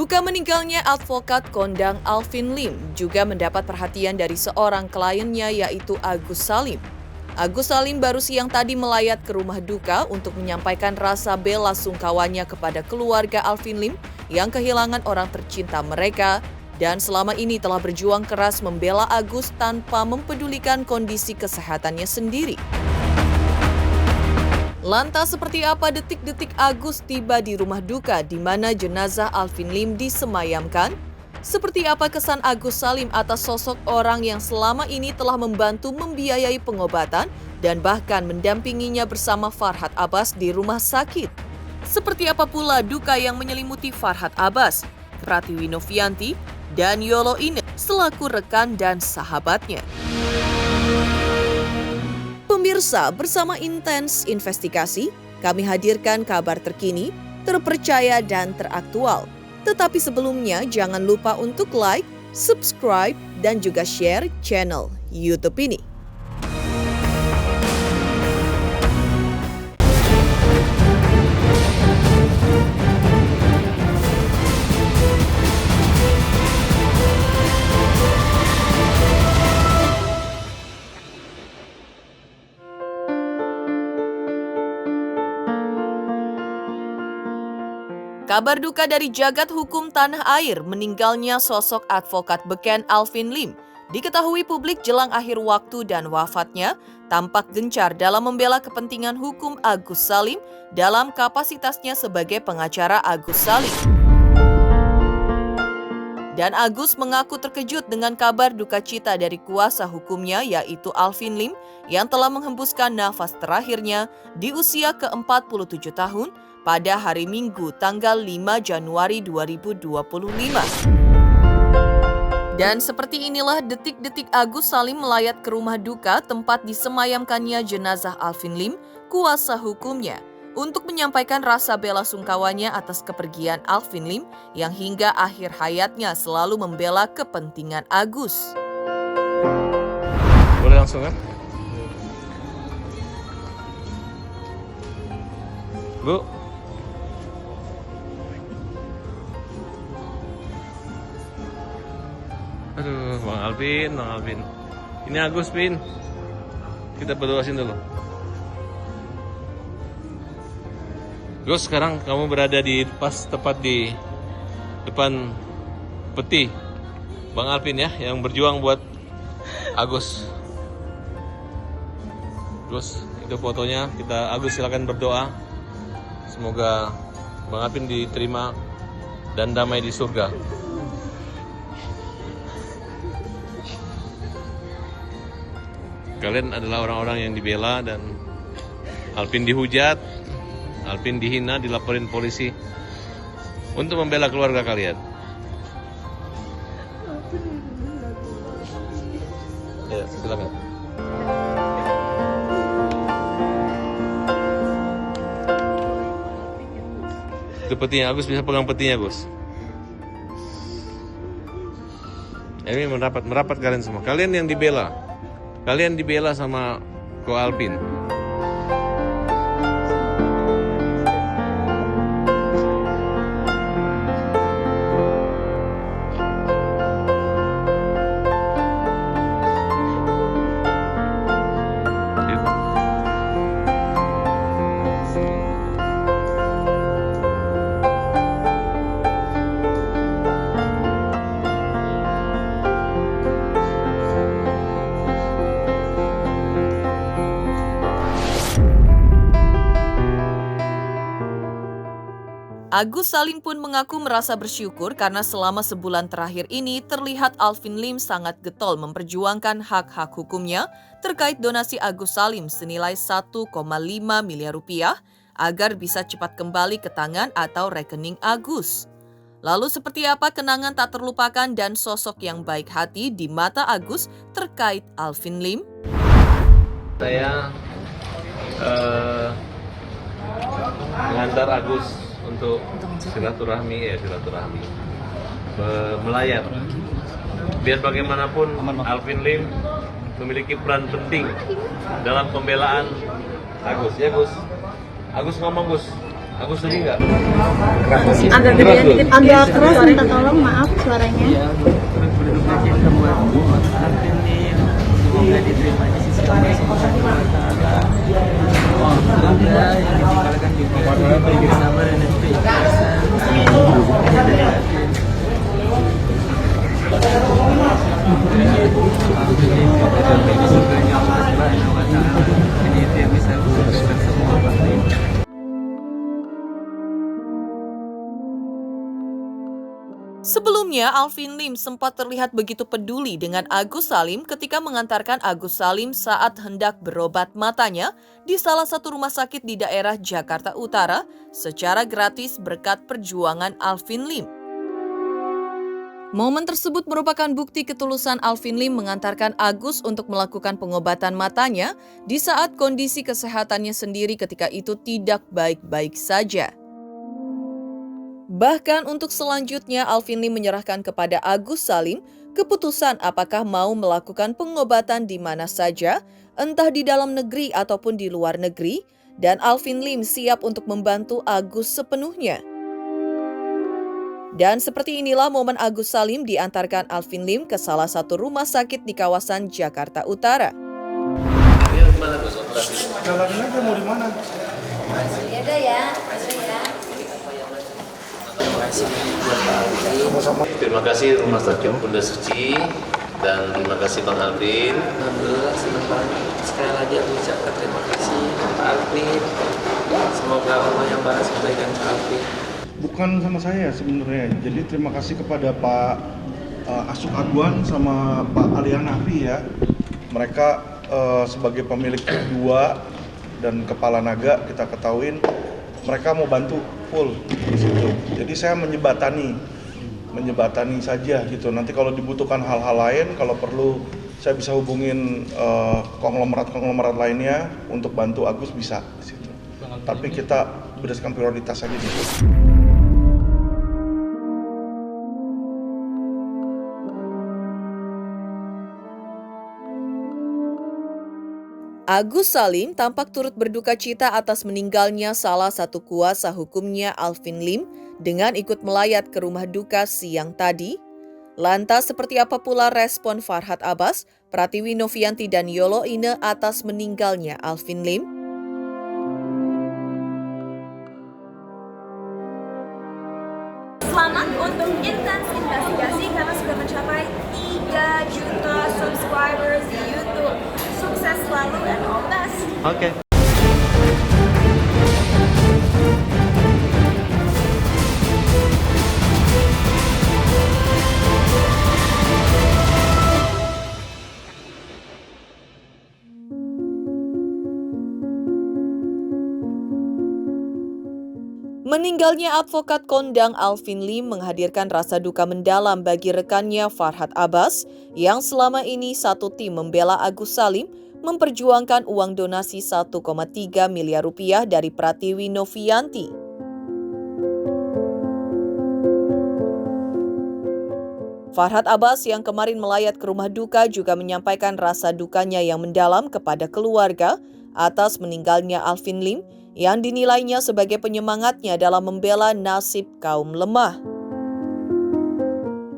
Duka meninggalnya advokat kondang Alvin Lim juga mendapat perhatian dari seorang kliennya yaitu Agus Salim. Agus Salim baru siang tadi melayat ke rumah duka untuk menyampaikan rasa bela sungkawanya kepada keluarga Alvin Lim yang kehilangan orang tercinta mereka dan selama ini telah berjuang keras membela Agus tanpa mempedulikan kondisi kesehatannya sendiri. Lantas seperti apa detik-detik Agus tiba di rumah duka di mana jenazah Alvin Lim disemayamkan? Seperti apa kesan Agus Salim atas sosok orang yang selama ini telah membantu membiayai pengobatan dan bahkan mendampinginya bersama Farhad Abbas di rumah sakit? Seperti apa pula duka yang menyelimuti Farhad Abbas, Pratiwi Novianti, dan Yolo Ine selaku rekan dan sahabatnya? Pemirsa, bersama Intens Investigasi, kami hadirkan kabar terkini, terpercaya dan teraktual. Tetapi sebelumnya jangan lupa untuk like, subscribe, dan juga share channel YouTube ini. Kabar duka dari jagat hukum tanah air meninggalnya sosok advokat beken Alvin Lim. Diketahui publik jelang akhir waktu dan wafatnya tampak gencar dalam membela kepentingan hukum Agus Salim dalam kapasitasnya sebagai pengacara Agus Salim. Dan Agus mengaku terkejut dengan kabar duka cita dari kuasa hukumnya yaitu Alvin Lim yang telah menghembuskan nafas terakhirnya di usia ke-47 tahun pada hari Minggu tanggal 5 Januari 2025. Dan seperti inilah detik-detik Agus Salim melayat ke rumah duka tempat disemayamkannya jenazah Alvin Lim, kuasa hukumnya, untuk menyampaikan rasa bela sungkawanya atas kepergian Alvin Lim yang hingga akhir hayatnya selalu membela kepentingan Agus. Boleh langsung kan? Bu. Aduh, Bang Alvin. Ini Agus, Pin. Kita berdoain dulu. Gus, sekarang kamu berada di tepat di depan peti Bang Alvin ya, yang berjuang buat Agus. Gus, itu fotonya. Agus silakan berdoa. Semoga Bang Alvin diterima dan damai di surga. Kalian adalah orang-orang yang dibela dan Alvin dihujat, Alvin dihina, dilaporin polisi untuk membela keluarga kalian. Ya, silakan. Itu petinya, Agus bisa pegang petinya, Gus. Ini merapat kalian semua. Kalian yang dibela. Kalian dibela sama Ko Alvin. Agus Salim pun mengaku merasa bersyukur karena selama sebulan terakhir ini terlihat Alvin Lim sangat getol memperjuangkan hak-hak hukumnya terkait donasi Agus Salim senilai 1,5 miliar rupiah agar bisa cepat kembali ke tangan atau rekening Agus. Lalu seperti apa kenangan tak terlupakan dan sosok yang baik hati di mata Agus terkait Alvin Lim? Saya mengantar Agus untuk silaturahmi melayat. Biar bagaimanapun Alvin Lim memiliki peran penting dalam pembelaan Agus. Ya Gus, Agus ngomong Gus. Agus tadi nggak? Agak gedean dikit, agak keras, minta tolong, maaf suaranya. Semoga diterima di sisi Allah Subhanahu wa taala. Semoga yang ditinggalkan juga diberi kesabaran dan keikhlasan. Sebelumnya, Alvin Lim sempat terlihat begitu peduli dengan Agus Salim ketika mengantarkan Agus Salim saat hendak berobat matanya di salah satu rumah sakit di daerah Jakarta Utara secara gratis berkat perjuangan Alvin Lim. Momen tersebut merupakan bukti ketulusan Alvin Lim mengantarkan Agus untuk melakukan pengobatan matanya di saat kondisi kesehatannya sendiri ketika itu tidak baik-baik saja. Bahkan untuk selanjutnya, Alvin Lim menyerahkan kepada Agus Salim keputusan apakah mau melakukan pengobatan di mana saja, entah di dalam negeri ataupun di luar negeri, dan Alvin Lim siap untuk membantu Agus sepenuhnya. Dan seperti inilah momen Agus Salim diantarkan Alvin Lim ke salah satu rumah sakit di kawasan Jakarta Utara. Terima kasih Rumah Sakit Bunda Suci dan terima kasih Bang Alvin. Alhamdulillah senang banget. Sekali lagi aku ucapkan terima kasih Pak Alvin. Semoga Allah yang balas kebaikan Pak Alvin. Bukan sama saya sebenarnya. Jadi terima kasih kepada Pak Asuk Aguan sama Pak Alian Nafi ya. Mereka sebagai pemilik kedua dan kepala naga kita ketahuin mereka mau bantu full di situ. Jadi saya menyebatani saja gitu. Nanti kalau dibutuhkan hal-hal lain, kalau perlu saya bisa hubungin konglomerat lainnya untuk bantu Agus bisa di situ. Tapi kita berdasarkan prioritas saja di situ. Agus Salim tampak turut berduka cita atas meninggalnya salah satu kuasa hukumnya Alvin Lim dengan ikut melayat ke rumah duka siang tadi. Lantas seperti apa pula respon Farhad Abbas, Pratiwi Novianti dan Yolo Ine atas meninggalnya Alvin Lim? Selamat untuk Intens Investigasi karena sudah mencapai 3 juta subscribers di YouTube. Sukses selalu and all the best. Oke. Meninggalnya advokat kondang Alvin Lim menghadirkan rasa duka mendalam bagi rekannya Farhad Abbas yang selama ini satu tim membela Agus Salim memperjuangkan uang donasi 1,3 miliar rupiah dari Pratiwi Novianti. Farhad Abbas yang kemarin melayat ke rumah duka juga menyampaikan rasa dukanya yang mendalam kepada keluarga atas meninggalnya Alvin Lim yang dinilainya sebagai penyemangatnya dalam membela nasib kaum lemah.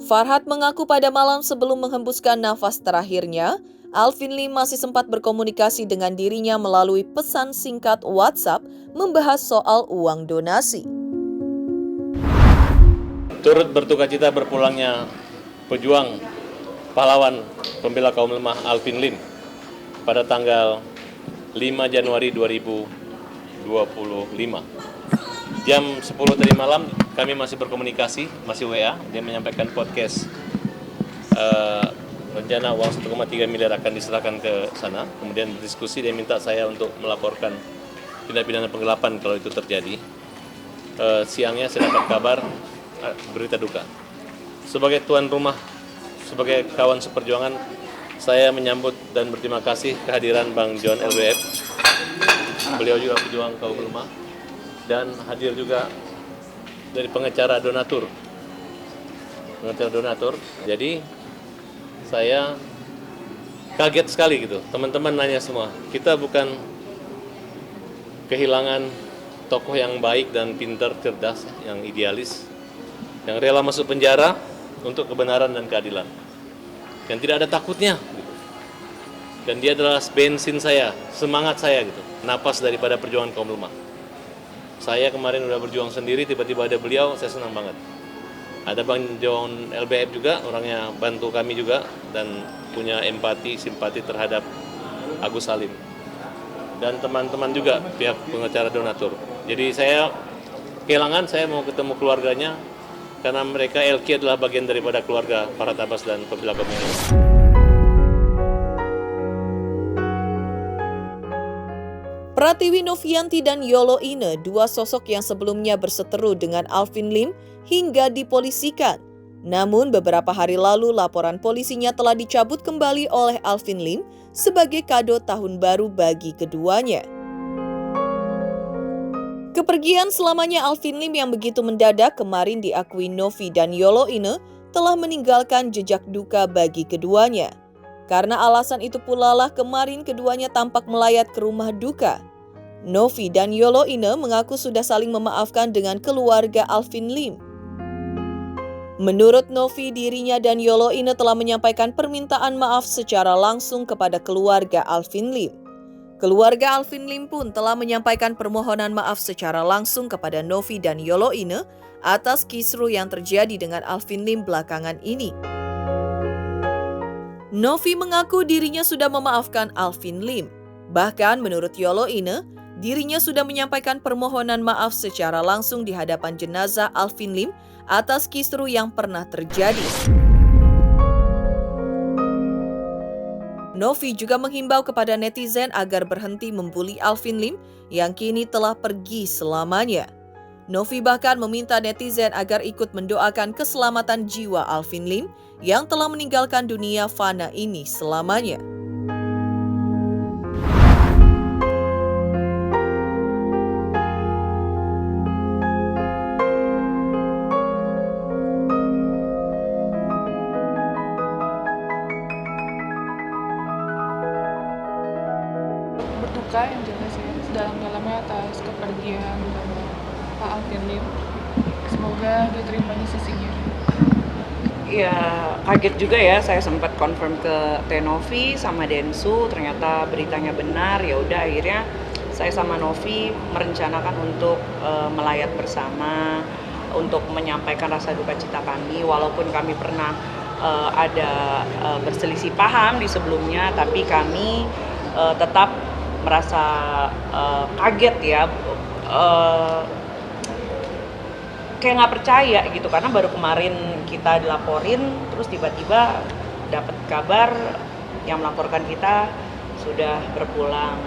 Farhad mengaku pada malam sebelum menghembuskan nafas terakhirnya, Alvin Lim masih sempat berkomunikasi dengan dirinya melalui pesan singkat WhatsApp membahas soal uang donasi. Turut berduka cita berpulangnya pejuang pahlawan pembela kaum lemah Alvin Lim pada tanggal 5 Januari 2025. Jam 10 tadi malam kami masih berkomunikasi, masih WA. Dia menyampaikan podcast rencana uang 1,3 miliar akan diserahkan ke sana. Kemudian berdiskusi, dia minta saya untuk melaporkan tindak pidana penggelapan kalau itu terjadi. Siangnya saya dapat kabar berita duka. Sebagai tuan rumah, sebagai kawan seperjuangan, saya menyambut dan berterima kasih kehadiran Bang John LWF. Beliau juga pejuang kaum lemah dan hadir juga dari pengacara donatur. Jadi saya kaget sekali gitu. Teman-teman nanya semua. Kita bukan kehilangan tokoh yang baik dan pintar, cerdas, yang idealis, yang rela masuk penjara untuk kebenaran dan keadilan, yang tidak ada takutnya. Dan dia adalah bensin saya, semangat saya gitu, napas daripada perjuangan kaum lemah. Saya kemarin udah berjuang sendiri, tiba-tiba ada beliau, saya senang banget. Ada Bang John LBF juga, orangnya bantu kami juga dan punya empati, simpati terhadap Agus Salim. Dan teman-teman juga pihak pengacara donatur. Jadi saya kehilangan, saya mau ketemu keluarganya karena mereka LQ adalah bagian daripada keluarga Farhad Abbas dan Pembela Pemilu. Pratiwi Novianti dan Yolo Ine, dua sosok yang sebelumnya berseteru dengan Alvin Lim hingga dipolisikan. Namun beberapa hari lalu laporan polisinya telah dicabut kembali oleh Alvin Lim sebagai kado tahun baru bagi keduanya. Kepergian selamanya Alvin Lim yang begitu mendadak kemarin diakui Novi dan Yolo Ine telah meninggalkan jejak duka bagi keduanya. Karena alasan itu pula lah kemarin keduanya tampak melayat ke rumah duka. Novi dan Yolo Ine mengaku sudah saling memaafkan dengan keluarga Alvin Lim. Menurut Novi, dirinya dan Yolo Ine telah menyampaikan permintaan maaf secara langsung kepada keluarga Alvin Lim. Keluarga Alvin Lim pun telah menyampaikan permohonan maaf secara langsung kepada Novi dan Yolo Ine atas kisruh yang terjadi dengan Alvin Lim belakangan ini. Novi mengaku dirinya sudah memaafkan Alvin Lim. Bahkan menurut Yolo Ine, dirinya sudah menyampaikan permohonan maaf secara langsung di hadapan jenazah Alvin Lim atas kisruh yang pernah terjadi. Novi juga menghimbau kepada netizen agar berhenti membuli Alvin Lim yang kini telah pergi selamanya. Novi bahkan meminta netizen agar ikut mendoakan keselamatan jiwa Alvin Lim yang telah meninggalkan dunia fana ini selamanya. Berduka yang jelas ya, sedalam-dalamnya atas kepergian Pak Alvin Lim. Semoga diterima di sisinya. Ya kaget juga ya, saya sempat confirm ke Tenovi sama Densu, ternyata beritanya benar. Ya udah akhirnya saya sama Novi merencanakan untuk melayat bersama, untuk menyampaikan rasa duka cita kami. Walaupun kami pernah ada berselisih paham di sebelumnya, tapi kami tetap merasa kaget ya. Kayak nggak percaya gitu, karena baru kemarin kita dilaporin terus tiba-tiba dapat kabar yang melaporkan kita sudah berpulang.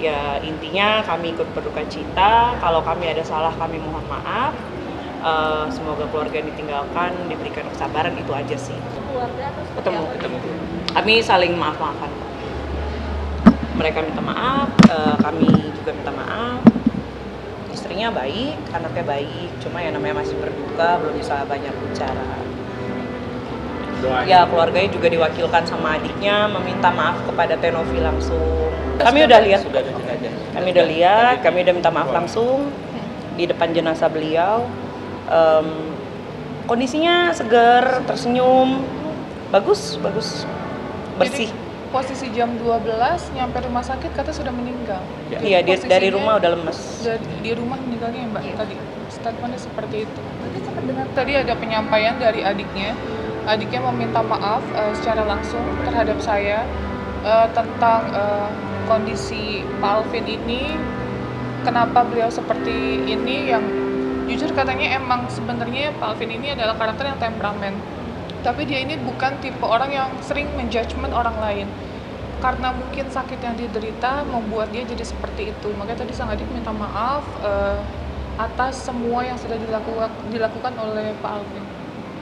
Ya intinya kami ikut berduka cita, kalau kami ada salah kami mohon maaf. Semoga keluarga yang ditinggalkan diberikan kesabaran, itu aja sih. Keluarga atau Ketemu. Kami saling maaf-maafan. Mereka minta maaf, kami juga minta maaf. Istrinya baik, anaknya baik, cuma yang namanya masih berduka, belum bisa banyak bicara. Ya keluarganya juga diwakilkan sama adiknya meminta maaf kepada Tenovi langsung. Kami udah lihat, kami udah minta maaf langsung di depan jenazah beliau. Kondisinya segar, tersenyum, bagus, bersih. Jadi, posisi jam 12 nyampe rumah sakit kata sudah meninggal. Iya, dari rumah udah lemes. Di rumah meninggalnya ya Mbak, tadi statementnya seperti itu. Tadi ada penyampaian dari adiknya meminta maaf secara langsung terhadap saya tentang kondisi Pak Alvin ini, kenapa beliau seperti ini, yang jujur katanya emang sebenarnya Pak Alvin ini adalah karakter yang temperamen. Tapi dia ini bukan tipe orang yang sering menjudgment orang lain. Karena mungkin sakit yang diderita membuat dia jadi seperti itu. Makanya tadi sang adik minta maaf atas semua yang sudah dilakukan oleh Pak Alvin.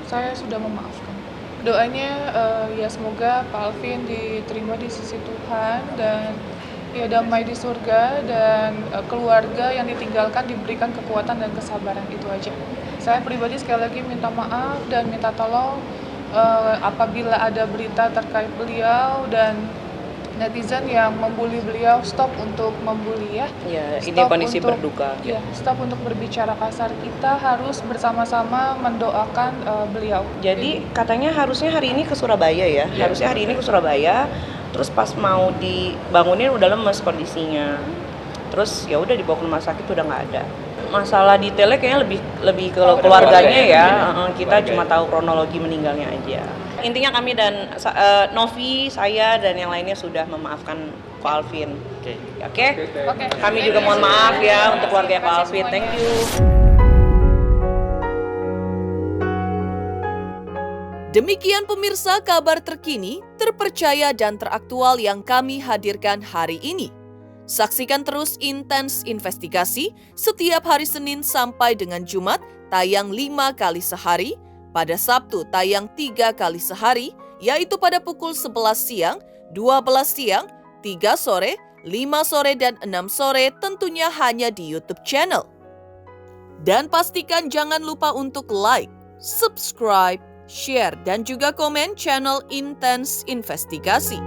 Saya sudah memaafkan. Doanya ya semoga Pak Alvin diterima di sisi Tuhan dan ya damai di surga, dan keluarga yang ditinggalkan diberikan kekuatan dan kesabaran, itu aja. Saya pribadi sekali lagi minta maaf dan minta tolong apabila ada berita terkait beliau dan netizen yang membuli beliau, stop untuk membuli ya. Ya, ini Stop kondisi untuk- berduka. Ya, stop untuk berbicara kasar. Kita harus bersama-sama mendoakan beliau. Jadi katanya harusnya hari ini ke Surabaya ya. Harusnya hari ini ke Surabaya. Terus pas mau dibangunin udah lemes kondisinya. Terus ya udah dibawa ke rumah sakit udah nggak ada. Masalah detailnya kayaknya lebih ke keluarganya ya. Kita cuma tahu kronologi meninggalnya aja. Intinya kami dan Novi, saya dan yang lainnya sudah memaafkan Ko Alvin. Oke. Oke. Kami juga mohon maaf ya untuk keluarga Ko Alvin. Thank you. Demikian pemirsa kabar terkini, terpercaya dan teraktual yang kami hadirkan hari ini. Saksikan terus Intens Investigasi setiap hari Senin sampai dengan Jumat tayang 5 kali sehari, pada Sabtu tayang 3 kali sehari, yaitu pada pukul 11 siang, 12 siang, 3 sore, 5 sore, dan 6 sore tentunya hanya di YouTube channel. Dan pastikan jangan lupa untuk like, subscribe, share, dan juga komen channel Intens Investigasi.